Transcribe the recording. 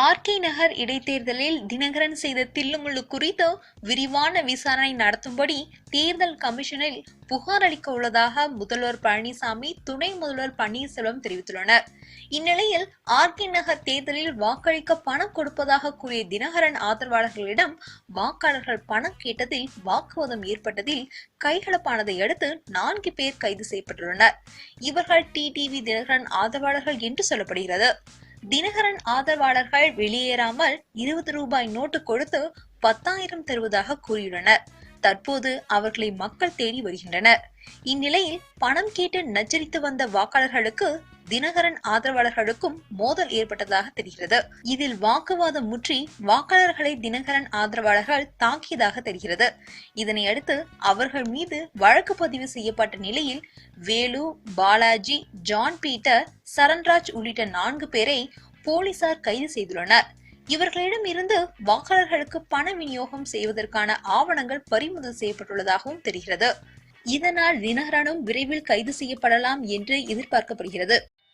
RK நகர் இடைத்தேர்தலில் தினகரன் செய்த தில்லுமுள்ளு குறித்து விரிவான விசாரணை நடத்தும்படி தேர்தல் கமிஷனில் புகார் அளிக்க உள்ளதாக முதல்வர் பழனிசாமி, துணை முதல்வர் பன்னீர்செல்வம் தெரிவித்துள்ளனர். இந்நிலையில் ஆர்கே நகர் தேர்தலில் வாக்களிக்க பணம் கொடுப்பதாக கூறிய தினகரன் ஆதரவாளர்களிடம் வாக்காளர்கள் பணம் கேட்டதில் வாக்குவாதம் ஏற்பட்டதில் கைகலப்பானதை அடுத்து 4 பேர் கைது செய்யப்பட்டுள்ளனர். இவர்கள் டிடிவி தினகரன் ஆதரவாளர்கள் என்று சொல்லப்படுகிறது. தினகரன் ஆதரவாளர்கள் வெளியேறாமல் 20 ரூபாய் நோட்டு கொடுத்து 10,000 தருவதாக கூறியுள்ளனர். தற்போது அவர்களை மக்கள் தேடி வருகின்றனர். இந்நிலையில் பணம் கேட்டு நச்சரித்து வந்த வாக்காளர்களுக்கு தினகரன் ஆதரவாளர்களுக்கும் மோதல் ஏற்பட்டதாக தெரிகிறது. இதில் வாக்குவாதம் முற்றி வாக்காளர்களை தினகரன் ஆதரவாளர்கள் தாக்கியதாக தெரிகிறது. இதனையடுத்து அவர்கள் மீது வழக்கு பதிவு செய்யப்பட்ட நிலையில் வேலு, பாலாஜி, ஜான் பீட்டர், சரண்ராஜ் உள்ளிட்ட 4 பேரை போலீசார் கைது செய்துள்ளனர். இவர்களிடம் இருந்து வாக்காளர்களுக்கு பண விநியோகம் செய்வதற்கான ஆவணங்கள் பறிமுதல் செய்யப்பட்டுள்ளதாகவும் தெரிகிறது. இதனால் தினகரனும் விரைவில் கைது செய்யப்படலாம் என்று எதிர்பார்க்கப்படுகிறது.